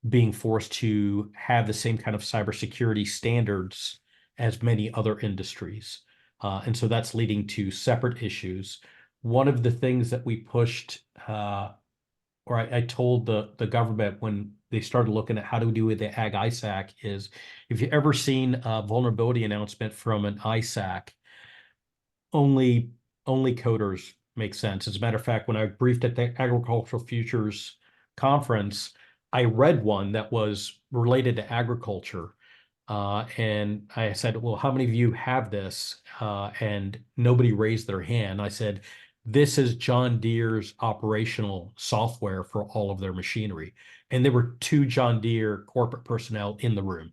being forced to have the same kind of cybersecurity standards as many other industries. And so that's leading to separate issues. One of the things that we pushed, or I told the government when they started looking at how to do with the Ag ISAC is, if you've ever seen a vulnerability announcement from an ISAC, only coders make sense. As a matter of fact, when I briefed at the Agricultural Futures Conference, I read one that was related to agriculture. And I said, well, how many of you have this? And nobody raised their hand. I said, this is John Deere's operational software for all of their machinery. And there were 2 John Deere corporate personnel in the room.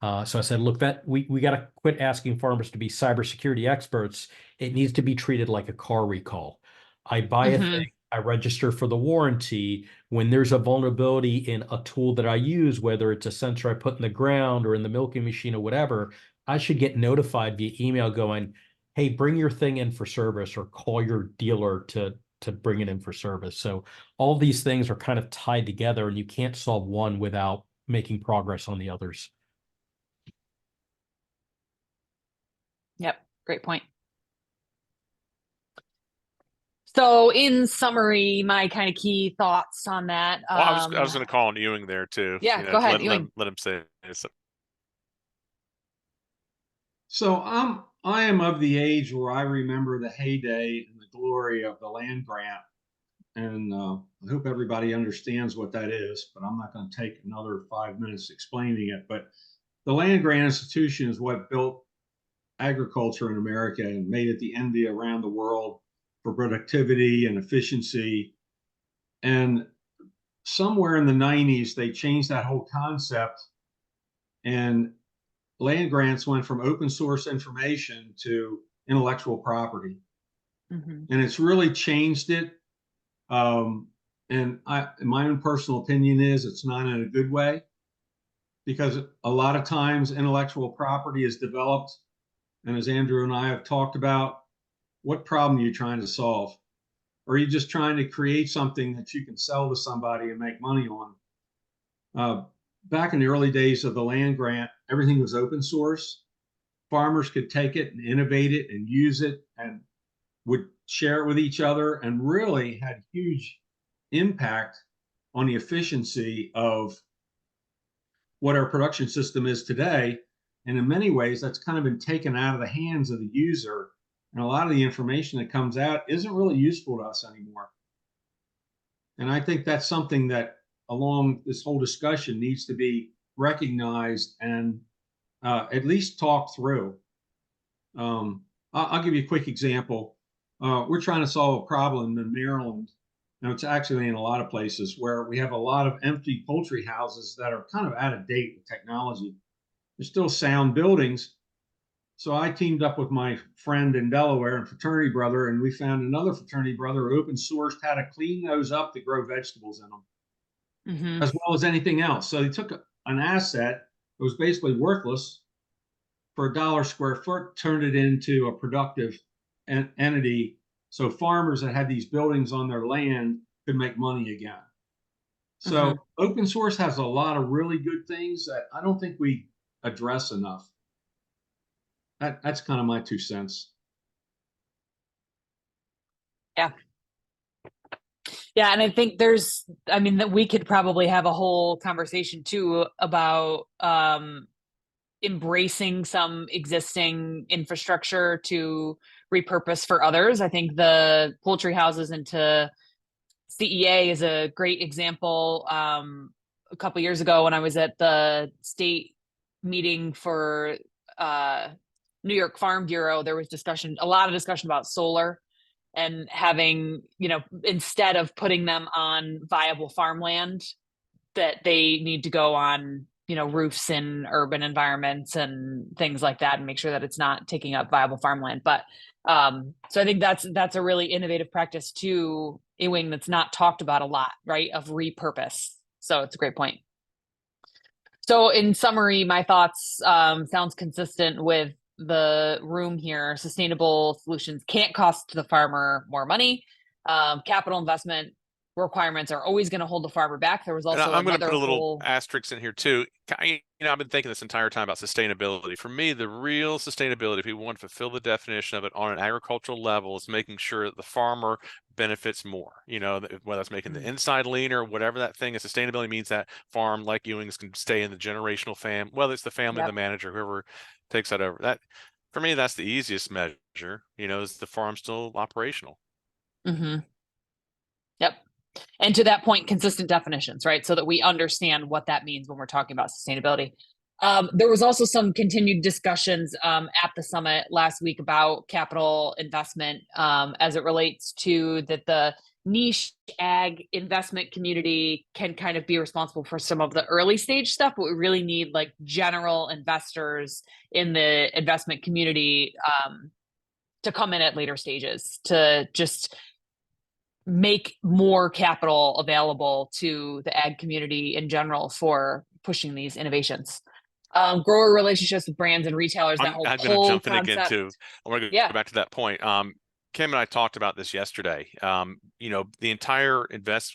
So I said, look, that we got to quit asking farmers to be cybersecurity experts. It needs to be treated like a car recall. I buy a thing, I register for the warranty. When there's a vulnerability in a tool that I use, whether it's a sensor I put in the ground or in the milking machine or whatever, I should get notified via email going, hey, bring your thing in for service, or call your dealer to bring it in for service. So all these things are kind of tied together, and you can't solve one without making progress on the others. Yep, great point. So in summary, my kind of key thoughts on that. Well, I was going to call on Ewing there too. Yeah, go ahead, Ewing. Let him say it. So I am of the age where I remember the heyday and the glory of the land grant. And I hope everybody understands what that is, but I'm not going to take another 5 minutes explaining it. But the land grant institution is what built agriculture in America and made it the envy around the world for productivity and efficiency. And somewhere in the 90s, they changed that whole concept, and land grants went from open source information to intellectual property. And it's really changed it. And my own personal opinion is it's not in a good way, because a lot of times intellectual property is developed, and as Andrew and I have talked about, what problem are you trying to solve? Or are you just trying to create something that you can sell to somebody and make money on? Back in the early days of the land grant, everything was open source. Farmers could take it and innovate it and use it and would share it with each other, and really had huge impact on the efficiency of what our production system is today. And in many ways, that's kind of been taken out of the hands of the user. And a lot of the information that comes out isn't really useful to us anymore. And I think that's something that along this whole discussion needs to be recognized and at least talked through. I'll give you a quick example. We're trying to solve a problem in Maryland. Now, it's actually in a lot of places where we have a lot of empty poultry houses that are kind of out of date with technology. They're still sound buildings. So I teamed up with my friend in Delaware and fraternity brother, and we found another fraternity brother who open sourced how to clean those up to grow vegetables in them, as well as anything else. So they took an asset that was basically worthless for $1 square foot, turned it into a productive entity, so farmers that had these buildings on their land could make money again. So open source has a lot of really good things that I don't think we address enough. That's kind of my 2 cents. Yeah. Yeah, and I think that we could probably have a whole conversation too about embracing some existing infrastructure to repurpose for others. I think the poultry houses into CEA is a great example. A couple years ago when I was at the state meeting for New York Farm Bureau, there was a lot of discussion about solar and having, instead of putting them on viable farmland, that they need to go on roofs in urban environments and things like that, and make sure that it's not taking up viable farmland. But so I think that's a really innovative practice too, Ewing, that's not talked about a lot, right? Of repurpose. So it's a great point. So in summary, my thoughts sounds consistent with the room here. Sustainable solutions can't cost the farmer more money. Capital investment requirements are always going to hold the farmer back. There was And also I'm going to another put a little whole asterisk in here too. I've been thinking this entire time about sustainability. For me, the real sustainability, if we want to fulfill the definition of it on an agricultural level, is making sure that the farmer benefits more. Whether it's making the inside leaner, whatever that thing is. Sustainability means that farm, like Ewing's, can stay in the generational whether it's the family, Yep. the manager, whoever takes that over. That, for me, that's the easiest measure. Is the farm still operational? Mm-hmm. Yep. And to that point, consistent definitions, right? So that we understand what that means when we're talking about sustainability. There was also some continued discussions at the summit last week about capital investment as it relates to that the niche ag investment community can kind of be responsible for some of the early stage stuff, but we really need like general investors in the investment community to come in at later stages to just make more capital available to the ag community in general for pushing these innovations. Grower relationships with brands and retailers, that I'm going to whole jump in again concept. too. I want to go Yeah. back to that point. Kim and I talked about this yesterday. The entire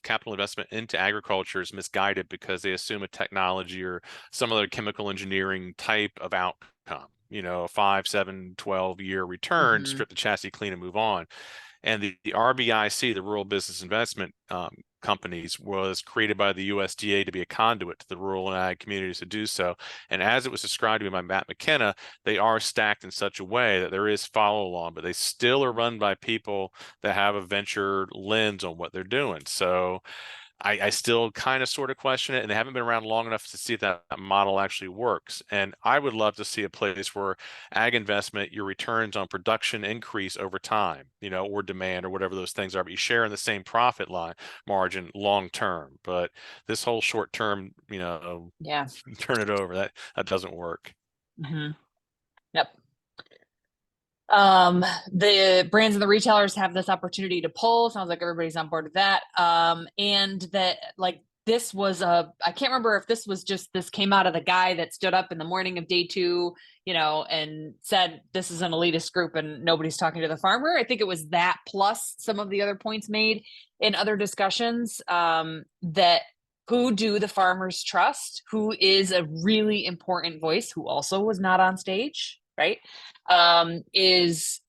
capital investment into agriculture is misguided because they assume a technology or some other chemical engineering type of outcome, a 5, 7, 12-year return, strip the chassis clean and move on. And the RBIC, the Rural Business Investment Companies, was created by the USDA to be a conduit to the rural and ag communities to do so. And as it was described to me by Matt McKenna, they are stacked in such a way that there is follow along, but they still are run by people that have a venture lens on what they're doing. So I still kind of sort of question it, and they haven't been around long enough to see if that model actually works. And I would love to see a place where ag investment, your returns on production increase over time, or demand or whatever those things are, but you share in the same profit line margin long term. But this whole short term, Yeah. turn it over, that doesn't work. Mm-hmm. Yep. The brands and the retailers have this opportunity to pull. Sounds like everybody's on board with that. And that like this was I can't remember if this came out of the guy that stood up in the morning of day 2, and said this is an elitist group and nobody's talking to the farmer. I think it was that plus some of the other points made in other discussions that who do the farmers trust, who is a really important voice, who also was not on stage, right? Is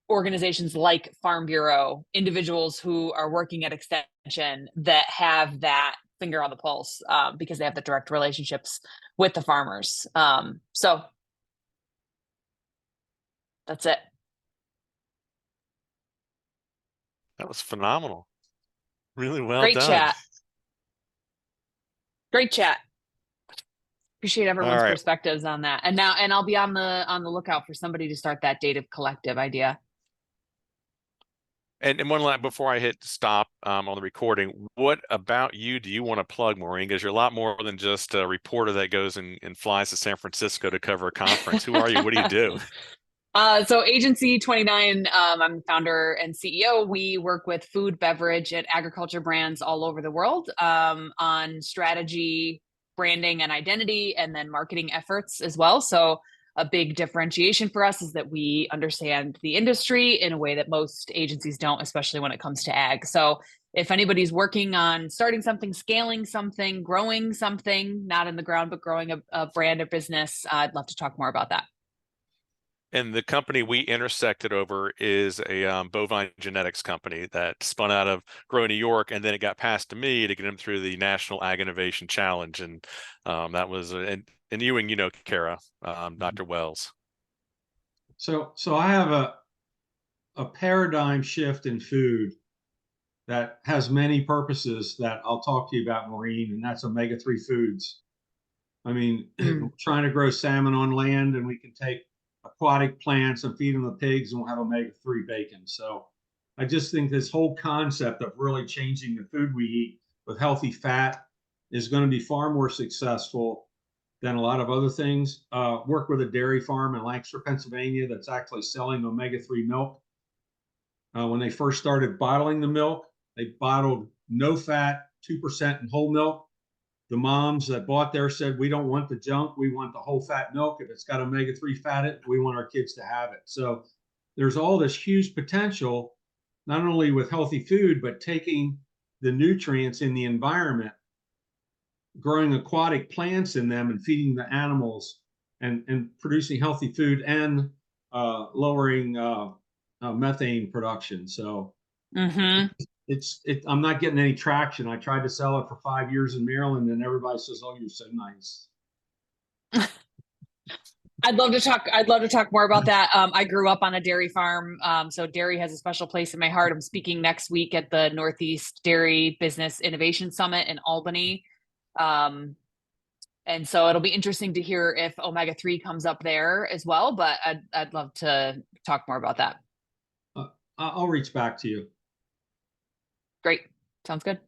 organizations like Farm Bureau, individuals who are working at Extension that have that finger on the pulse because they have the direct relationships with the farmers. So that's it. That was phenomenal. Really well Great done. chat. Great chat. Appreciate everyone's perspectives on that. And I'll be on the lookout for somebody to start that data collective idea. And one last before I hit stop on the recording, what about you do you want to plug, Maureen? Because you're a lot more than just a reporter that goes and flies to San Francisco to cover a conference. Who are you? What do you do? So Agency 29, I'm founder and CEO. We work with food, beverage, and agriculture brands all over the world on strategy, branding, and identity, and then marketing efforts as well. So a big differentiation for us is that we understand the industry in a way that most agencies don't, especially when it comes to ag. So if anybody's working on starting something, scaling something, growing something, not in the ground, but growing a brand or business, I'd love to talk more about that. And the company we intersected over is a bovine genetics company that spun out of Grow New York, and then it got passed to me to get them through the National Ag Innovation Challenge, and that was and Ewing, Kara, Dr. Wells. So I have a paradigm shift in food that has many purposes that I'll talk to you about, Maureen, and that's omega-3 foods. I mean, we're trying to grow salmon on land, and we can take aquatic plants and feed them to pigs, and we'll have omega-3 bacon. So I just think this whole concept of really changing the food we eat with healthy fat is going to be far more successful than a lot of other things. Work with a dairy farm in Lancaster, Pennsylvania that's actually selling omega-3 milk. When they first started bottling the milk, they bottled no fat, 2% in whole milk. The moms that bought there said, we don't want the junk. We want the whole fat milk. If it's got omega-3 fat in it, we want our kids to have it. So there's all this huge potential, not only with healthy food, but taking the nutrients in the environment, growing aquatic plants in them and feeding the animals and producing healthy food and lowering methane production. So I'm not getting any traction. I tried to sell it for 5 years in Maryland, and everybody says, "Oh, you're so nice." I'd love to talk more about that. I grew up on a dairy farm, so dairy has a special place in my heart. I'm speaking next week at the Northeast Dairy Business Innovation Summit in Albany. And so it'll be interesting to hear if omega-3 comes up there as well, but I'd love to talk more about that. I'll reach back to you. Great. Sounds good.